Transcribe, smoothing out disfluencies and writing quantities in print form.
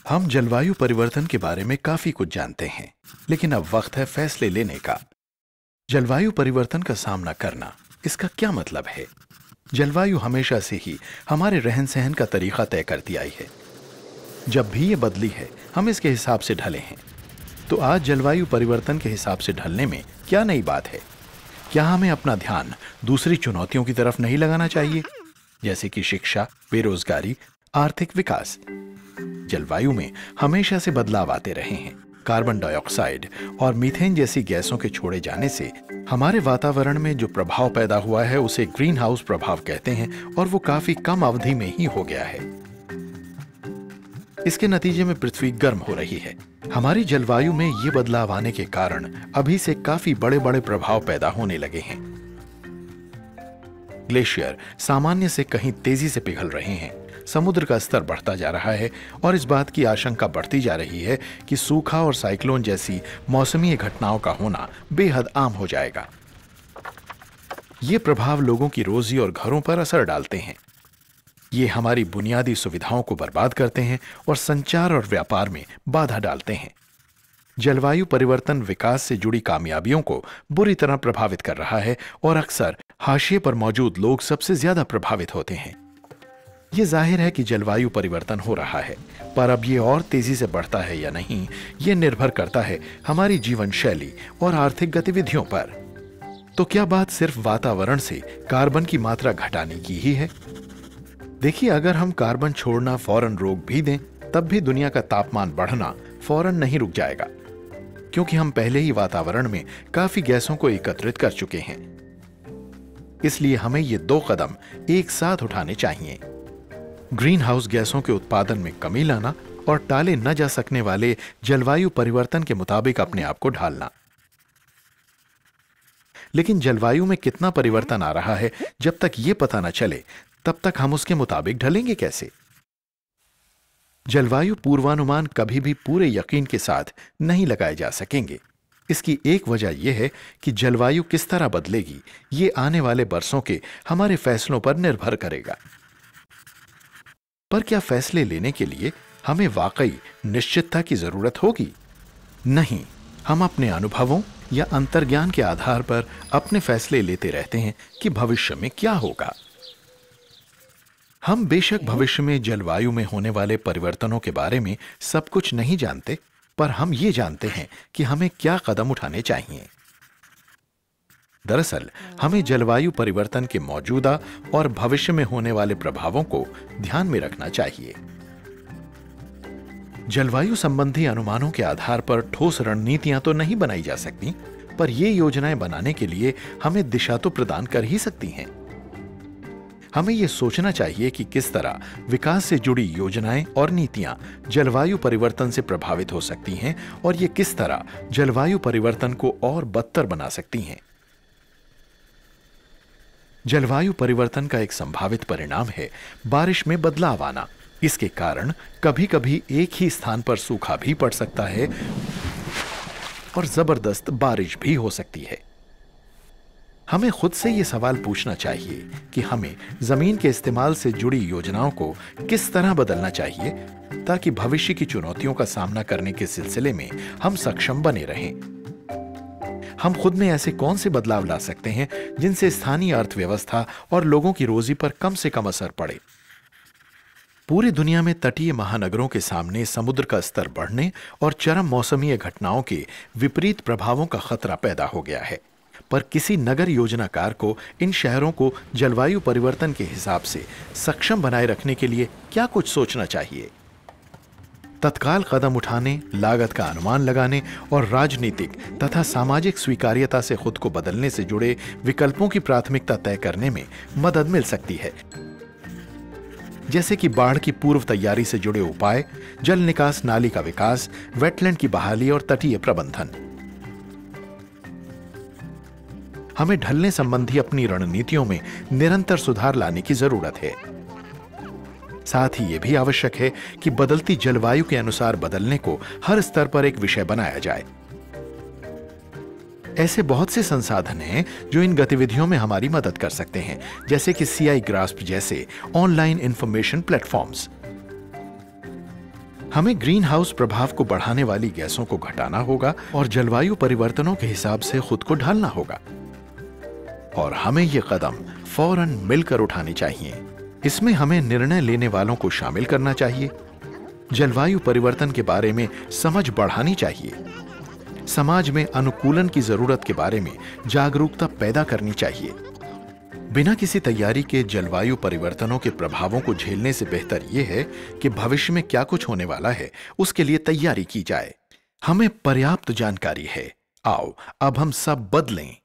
हम जलवायु परिवर्तन के बारे में काफी कुछ जानते हैं, लेकिन अब वक्त है फैसले लेने का। जलवायु परिवर्तन का सामना करना, इसका क्या मतलब है? जलवायु हमेशा से ही हमारे रहन सहन का तरीका तय करती आई है। जब भी ये बदली है, हम इसके हिसाब से ढले हैं। तो आज जलवायु परिवर्तन के हिसाब से ढलने में क्या नई बात है? क्या हमें अपना ध्यान दूसरी चुनौतियों की तरफ नहीं लगाना चाहिए, जैसे कि शिक्षा, बेरोजगारी, आर्थिक विकास? जलवायु में हमेशा से बदलाव आते रहे हैं। कार्बन डाइऑक्साइड और मीथेन जैसी गैसों के छोड़े जाने से हमारे वातावरण में जो प्रभाव पैदा हुआ है उसे ग्रीन हाउस प्रभाव कहते हैं, और वो काफी कम अवधि में ही हो गया है। इसके नतीजे में पृथ्वी गर्म हो रही है। हमारी जलवायु में ये बदलाव आने के कारण अभी से काफी बड़े बड़े प्रभाव पैदा होने लगे हैं। ग्लेशियर सामान्य से कहीं तेजी से पिघल रहे हैं, समुद्र का स्तर बढ़ता जा रहा है, और इस बात की आशंका बढ़ती जा रही है कि सूखा और साइक्लोन जैसी मौसमी घटनाओं का होना बेहद आम हो जाएगा। ये प्रभाव लोगों की रोजी और घरों पर असर डालते हैं। ये हमारी बुनियादी सुविधाओं को बर्बाद करते हैं और संचार और व्यापार में बाधा डालते हैं। जलवायु परिवर्तन विकास से जुड़ी कामयाबियों को बुरी तरह प्रभावित कर रहा है, और अक्सर हाशिए पर मौजूद लोग सबसे ज्यादा प्रभावित होते हैं। ये जाहिर है कि जलवायु परिवर्तन हो रहा है, पर अब ये और तेजी से बढ़ता है या नहीं, ये निर्भर करता है हमारी जीवन शैली और आर्थिक गतिविधियों पर। तो क्या बात सिर्फ वातावरण से कार्बन की मात्रा घटाने की ही है? देखिए, अगर हम कार्बन छोड़ना फौरन रोक भी दें, तब भी दुनिया का तापमान बढ़ना फौरन नहीं रुक जाएगा, क्योंकि हम पहले ही वातावरण में काफी गैसों को एकत्रित कर चुके हैं। इसलिए हमें ये दो कदम एक साथ उठाने चाहिए: ग्रीन हाउस गैसों के उत्पादन में कमी लाना और टाले न जा सकने वाले जलवायु परिवर्तन के मुताबिक अपने आप को ढालना। लेकिन जलवायु में कितना परिवर्तन आ रहा है, जब तक ये पता न चले तब तक हम उसके मुताबिक ढलेंगे कैसे? जलवायु पूर्वानुमान कभी भी पूरे यकीन के साथ नहीं लगाए जा सकेंगे। इसकी एक वजह यह है कि जलवायु किस तरह बदलेगी, ये आने वाले बरसों के हमारे फैसलों पर निर्भर करेगा। पर क्या फैसले लेने के लिए हमें वाकई निश्चितता की जरूरत होगी? नहीं, हम अपने अनुभवों या अंतर्ज्ञान के आधार पर अपने फैसले लेते रहते हैं कि भविष्य में क्या होगा। हम बेशक भविष्य में जलवायु में होने वाले परिवर्तनों के बारे में सब कुछ नहीं जानते, पर हम ये जानते हैं कि हमें क्या कदम उठाने चाहिए। दरअसल हमें जलवायु परिवर्तन के मौजूदा और भविष्य में होने वाले प्रभावों को ध्यान में रखना चाहिए। जलवायु संबंधी अनुमानों के आधार पर ठोस रणनीतियां तो नहीं बनाई जा सकती, पर ये योजनाएं बनाने के लिए हमें दिशा तो प्रदान कर ही सकती हैं। हमें यह सोचना चाहिए कि किस तरह विकास से जुड़ी योजनाएं और नीतियां जलवायु परिवर्तन से प्रभावित हो सकती हैं, और ये किस तरह जलवायु परिवर्तन को और बदतर बना सकती हैं। जलवायु परिवर्तन का एक संभावित परिणाम है बारिश में बदलाव आना। इसके कारण कभी कभी एक ही स्थान पर सूखा भी पड़ सकता है और जबरदस्त बारिश भी हो सकती है। हमें खुद से ये सवाल पूछना चाहिए कि हमें जमीन के इस्तेमाल से जुड़ी योजनाओं को किस तरह बदलना चाहिए, ताकि भविष्य की चुनौतियों का सामना करने के सिलसिले में हम सक्षम बने रहें। हम खुद में ऐसे कौन से बदलाव ला सकते हैं जिनसे स्थानीय अर्थव्यवस्था और लोगों की रोजी पर कम से कम असर पड़े। पूरी दुनिया में तटीय महानगरों के सामने समुद्र का स्तर बढ़ने और चरम मौसमी घटनाओं के विपरीत प्रभावों का खतरा पैदा हो गया है, पर किसी नगर योजनाकार को इन शहरों को जलवायु परिवर्तन के हिसाब से सक्षम बनाए रखने के लिए क्या कुछ सोचना चाहिए। तत्काल कदम उठाने, लागत का अनुमान लगाने और राजनीतिक तथा सामाजिक स्वीकार्यता से खुद को बदलने से जुड़े विकल्पों की प्राथमिकता तय करने में मदद मिल सकती है, जैसे कि बाढ़ की पूर्व तैयारी से जुड़े उपाय, जल निकास नाली का विकास, वेटलैंड की बहाली और तटीय प्रबंधन। हमें ढलने संबंधी अपनी रणनीतियों में निरंतर सुधार लाने की जरूरत है। साथ ही यह भी आवश्यक है कि बदलती जलवायु के अनुसार बदलने को हर स्तर पर एक विषय बनाया जाए। ऐसे बहुत से संसाधन हैं जो इन गतिविधियों में हमारी मदद कर सकते हैं, जैसे कि CI ग्रास्प जैसे ऑनलाइन इंफॉर्मेशन प्लेटफॉर्म्स। हमें ग्रीन हाउस प्रभाव को बढ़ाने वाली गैसों को घटाना होगा और जलवायु परिवर्तनों के हिसाब से खुद को ढालना होगा। और हमें ये कदम फौरन मिलकर उठाने चाहिए। इसमें हमें निर्णय लेने वालों को शामिल करना चाहिए, जलवायु परिवर्तन के बारे में समझ बढ़ानी चाहिए, समाज में अनुकूलन की जरूरत के बारे में जागरूकता पैदा करनी चाहिए। बिना किसी तैयारी के जलवायु परिवर्तनों के प्रभावों को झेलने से बेहतर यह है कि भविष्य में क्या कुछ होने वाला है उसके लिए तैयारी की जाए। हमें पर्याप्त जानकारी है। आओ अब हम सब बदलें।